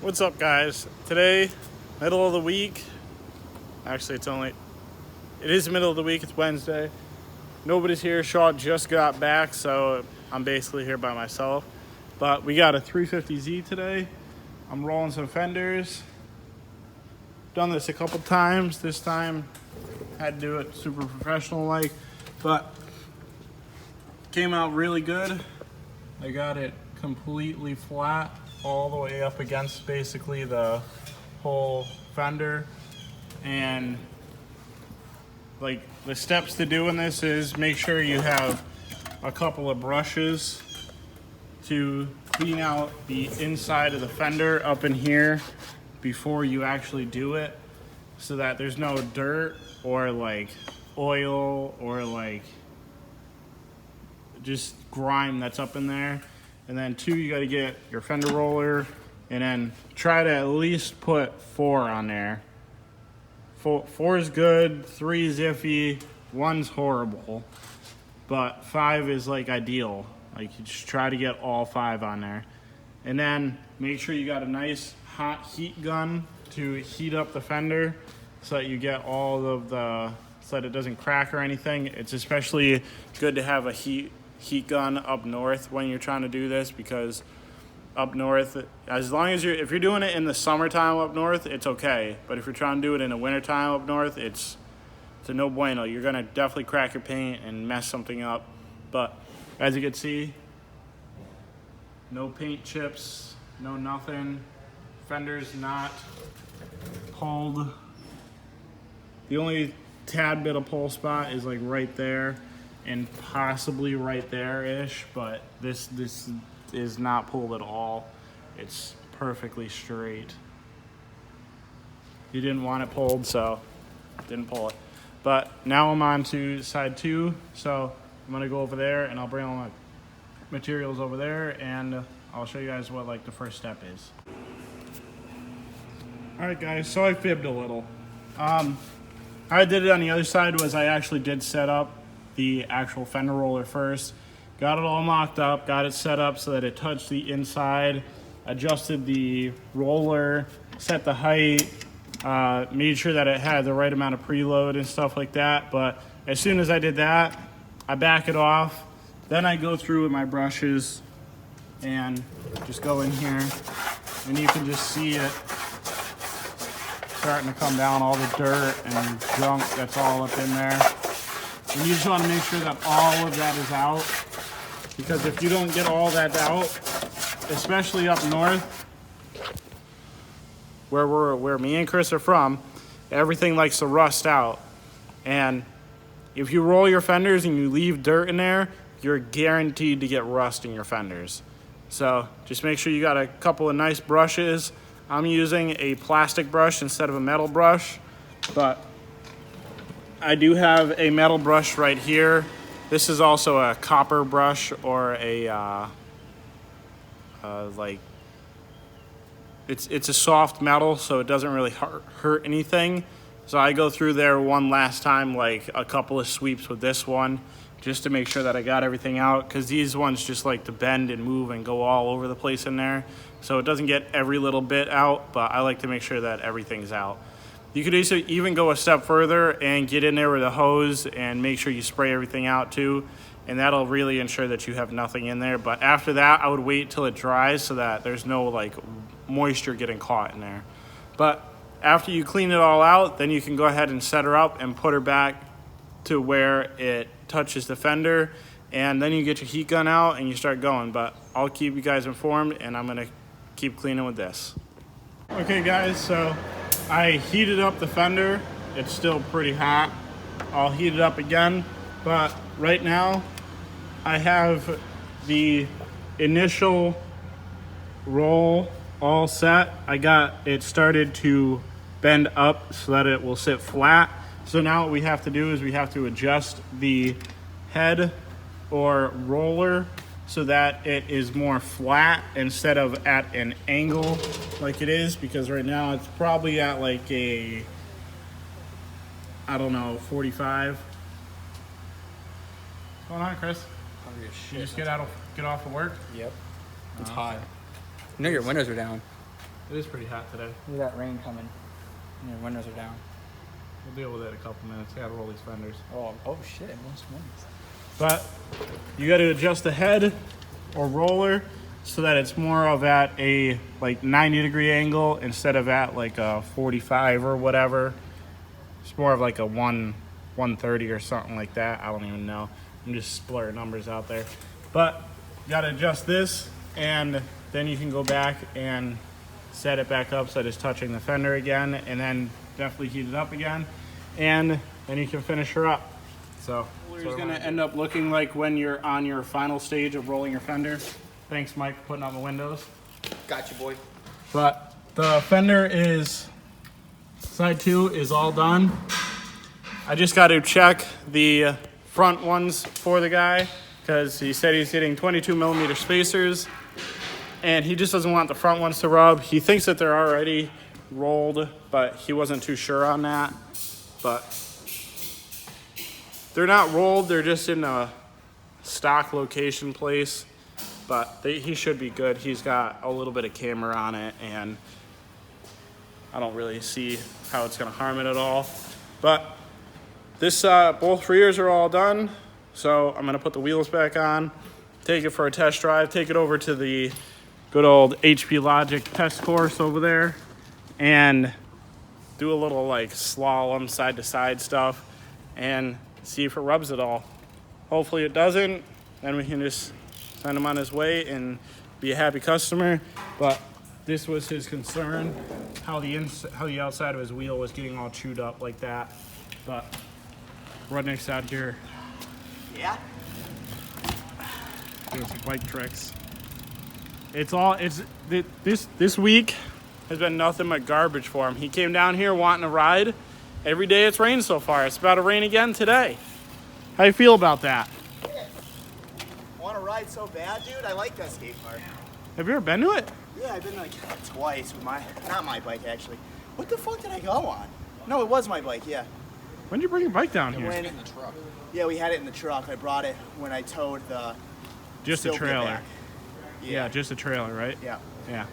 What's up, guys? Today, middle of the week. Actually, it is the middle of the week. It's Wednesday. Nobody's here. Shaw just got back, so I'm basically here by myself. But we got a 350Z today. I'm rolling some fenders. Done this a couple times. This time, had to do it super professional like, but came out really good. I got it completely flat all the way up against basically the whole fender. And like the steps to doing this is make sure you have a couple of brushes to clean out the inside of the fender up in here before you actually do it, so that there's no dirt or like oil or like just grime that's up in there. And then two, you got to get your fender roller and then try to at least put 4 on there. 4 is good, 3 is iffy, 1's horrible, but 5 is like ideal. Like you just try to get all 5 on there. And then make sure you got a nice hot heat gun to heat up the fender so that you get all of the, so that it doesn't crack or anything. It's especially good to have a heat gun up north when you're trying to do this, because up north, as long as if you're doing it in the summertime up north, it's okay. But if you're trying to do it in the wintertime up north, it's a no bueno. You're gonna definitely crack your paint and mess something up. But as you can see, no paint chips, no nothing. Fender's not pulled. The only tad bit of pull spot is like right there and possibly right there-ish, but this is not pulled at all. It's perfectly straight. You didn't want it pulled, so didn't pull it. But now I'm on to side 2, so I'm gonna go over there and I'll bring all my materials over there and I'll show you guys what like the first step is. All right, guys, so I fibbed a little. How I did it on the other side was I actually did set up the actual fender roller first. Got it all mocked up, got it set up so that it touched the inside, adjusted the roller, set the height, made sure that it had the right amount of preload and stuff like that. But as soon as I did that, I back it off. Then I go through with my brushes and just go in here, and you can just see it starting to come down, all the dirt and junk that's all up in there. And you just want to make sure that all of that is out, because if you don't get all that out, especially up north, where me and Chris are from, everything likes to rust out. And if you roll your fenders and you leave dirt in there, you're guaranteed to get rust in your fenders. So just make sure you got a couple of nice brushes. I'm using a plastic brush instead of a metal brush, but I do have a metal brush right here. This is also a copper brush, or a like it's a soft metal, so it doesn't really hurt anything. So I go through there one last time, like a couple of sweeps with this one, just to make sure that I got everything out, because these ones just like to bend and move and go all over the place in there. So it doesn't get every little bit out, but I like to make sure that everything's out. You could even go a step further and get in there with a hose and make sure you spray everything out too, and that'll really ensure that you have nothing in there. But after that, I would wait till it dries so that there's no like moisture getting caught in there. But after you clean it all out, then you can go ahead and set her up and put her back to where it touches the fender, and then you get your heat gun out and you start going. But I'll keep you guys informed, and I'm gonna keep cleaning with this. Okay, guys, so I heated up the fender. It's still pretty hot. I'll heat it up again, but right now I have the initial roll all set. I got it started to bend up so that it will sit flat. So now what we have to do is we have to adjust the head or roller so that it is more flat instead of at an angle like it is, because right now it's probably at like a, I don't know, 45. What's going on, Chris? Hungry as shit. You just get off of work? Yep. It's hot. You know your windows are down. It is pretty hot today. Look at that rain coming. And your windows are down. We'll deal with it in a couple minutes. Gotta roll these fenders. Oh shit, most windows. But you gotta adjust the head or roller so that it's more of at a like 90-degree angle instead of at like a 45 or whatever. It's more of like a 130 or something like that. I don't even know. I'm just blurring numbers out there. But you gotta adjust this, and then you can go back and set it back up so that it's touching the fender again, and then definitely heat it up again, and then you can finish her up. So it's going to end up looking like when you're on your final stage of rolling your fender. Thanks, Mike, for putting on the windows. Got you, boy. But the fender is, side 2 is all done. I just got to check the front ones for the guy because he said he's getting 22 millimeter spacers, and he just doesn't want the front ones to rub. He thinks that they're already rolled, but he wasn't too sure on that. But they're not rolled, they're just in a stock location place. But he should be good. He's got a little bit of camera on it, and I don't really see how it's gonna harm it at all. But this, both rears are all done. So I'm gonna put the wheels back on, take it for a test drive, take it over to the good old HP Logic test course over there, and do a little like slalom side to side stuff and see if it rubs at all. Hopefully it doesn't, then we can just send him on his way and be a happy customer. But this was his concern, how the outside of his wheel was getting all chewed up like that. But Rodnock's out here. Yeah. Doing some bike tricks. This week has been nothing but garbage for him. He came down here wanting to ride. Every day it's rained so far. It's about to rain again today. How you feel about that? Want to ride so bad, dude? I like that skate park. Have you ever been to it? Yeah, I've been like twice with not my bike actually. What the fuck did I go on? No, it was my bike, yeah. When did you bring your bike down here? In the truck. Yeah, we had it in the truck. I brought it when I towed the Just a trailer. back. Yeah, just a trailer, right? Yeah. Yeah.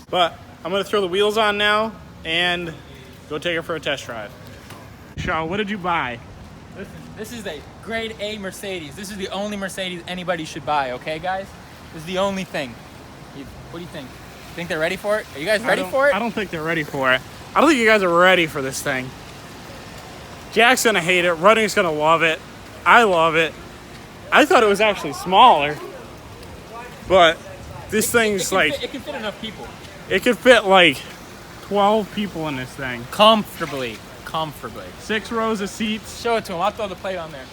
But I'm gonna throw the wheels on now and go take it for a test drive. Shaw, what did you buy? This is a grade A Mercedes. This is the only Mercedes anybody should buy, okay, guys? This is the only thing. What do you think? Think they're ready for it? Are you guys ready for it? I don't think they're ready for it. I don't think you guys are ready for this thing. Jack's gonna hate it. Rodnock's gonna love it. I love it. I thought it was actually smaller, but this thing's like... It can fit enough people. It could fit like 12 people in this thing. Comfortably. 6 rows of seats. Show it to him. I'll throw the plate on there.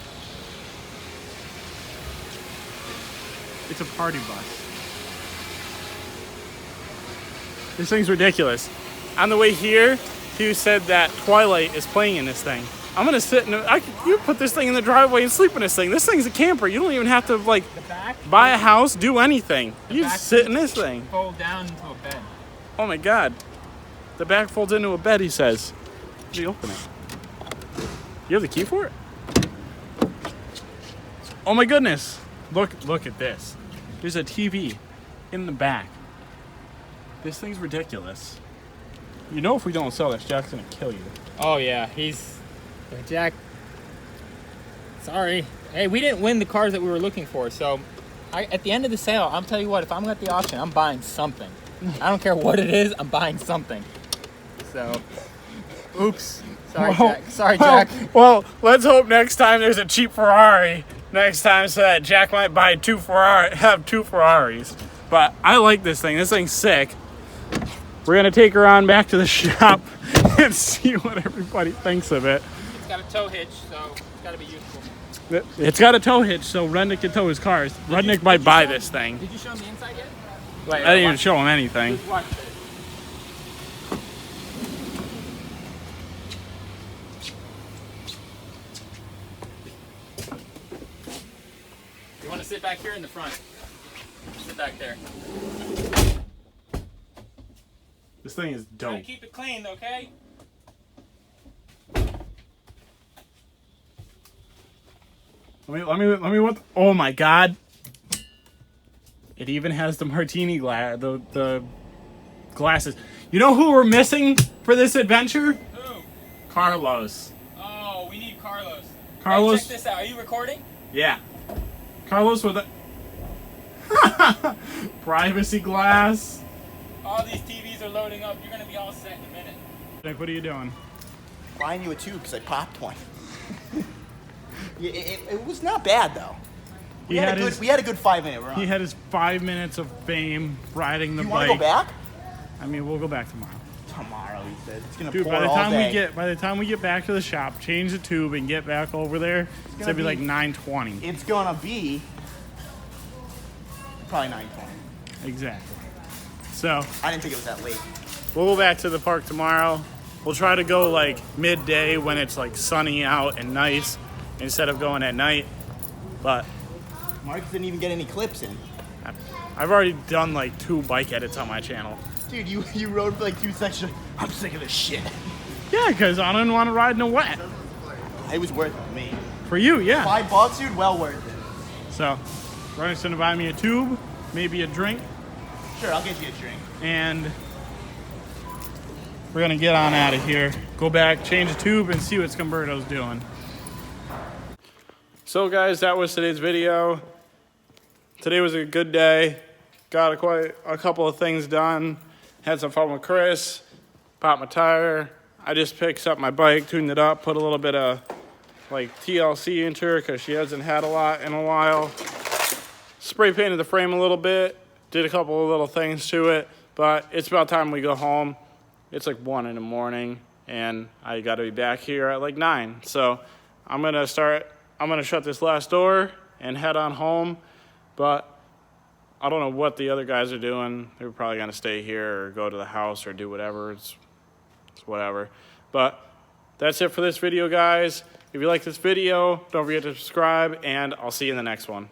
It's a party bus. This thing's ridiculous. On the way here, Hugh said that Twilight is playing in this thing. I'm gonna sit in you put this thing in the driveway and sleep in this thing. This thing's a camper. You don't even have to like buy a house, do anything. You just sit in this thing. Fold down into a bed. Oh my God. The back folds into a bed, he says. Let me open it. You have the key for it? Oh my goodness. Look at this. There's a TV in the back. This thing's ridiculous. You know if we don't sell this, Jack's gonna kill you. Oh yeah, Jack. Sorry. Hey, we didn't win the cars that we were looking for, so at the end of the sale, I'm telling you what, if I'm at the auction, I'm buying something. I don't care what it is, I'm buying something. So, oops. Sorry, Jack. Sorry, Jack. Well, let's hope next time there's a cheap Ferrari. Next time, so that Jack might have 2 Ferraris. But I like this thing. This thing's sick. We're gonna take her on back to the shop and see what everybody thinks of it. It's got a tow hitch, so it's gotta be useful. It's got a tow hitch, so Rodnock can tow his cars. Rodnock might buy this thing. Did you show him the inside yet? I didn't even show him anything. Just watch it. You want to sit back here in the front? Sit back there. This thing is dope. Try to keep it clean, okay? Let me what? Oh my God! It even has the martini glass, the glasses. You know who we're missing for this adventure? Who? Carlos. Oh, we need Carlos. Carlos. Hey, check this out. Are you recording? Yeah. Carlos with a privacy glass. All these TVs are loading up. You're gonna be all set in a minute. Nick, what are you doing? Buying you a tube because I popped one. Yeah, it was not bad though. We had a good 5-minute run. He had his 5 minutes of fame riding the You bike. want to go back? I mean, we'll go back tomorrow. Tomorrow, he said. It's gonna Dude, pour by the all time day. by the time we get back to the shop, change the tube and get back over there, it's gonna be like 9:20. It's gonna be probably 9:20. Exactly. So I didn't think it was that late. we'll go back to the park tomorrow. We'll try to go like midday when it's like sunny out and nice instead of going at night. But Mark didn't even get any clips in. I've already done like 2 bike edits on my channel. Dude, you rode for like 2 sections. I'm sick of this shit. Yeah, because I don't want to ride in the wet. It was worth it to me. For you, yeah. $5, dude, well worth it. So, Ronnie's gonna buy me a tube, maybe a drink, Sure, I'll get you a drink. and we're gonna get on out of here. Go back, change the tube, and see what Scumberto's doing. So guys, that was today's video. Today was a good day. Got quite a couple of things done. Had some fun with Chris. Popped my tire. I just picked up my bike, tuned it up, put a little bit of like TLC into her because she hasn't had a lot in a while. Spray painted the frame a little bit. Did a couple of little things to it. But it's about time we go home. It's like 1 in the morning and I got to be back here at like 9. So I'm going to shut this last door and head on home. But I don't know what the other guys are doing. They're probably going to stay here or go to the house or do whatever. It's whatever. But that's it for this video, guys. If you like this video, don't forget to subscribe, and I'll see you in the next one.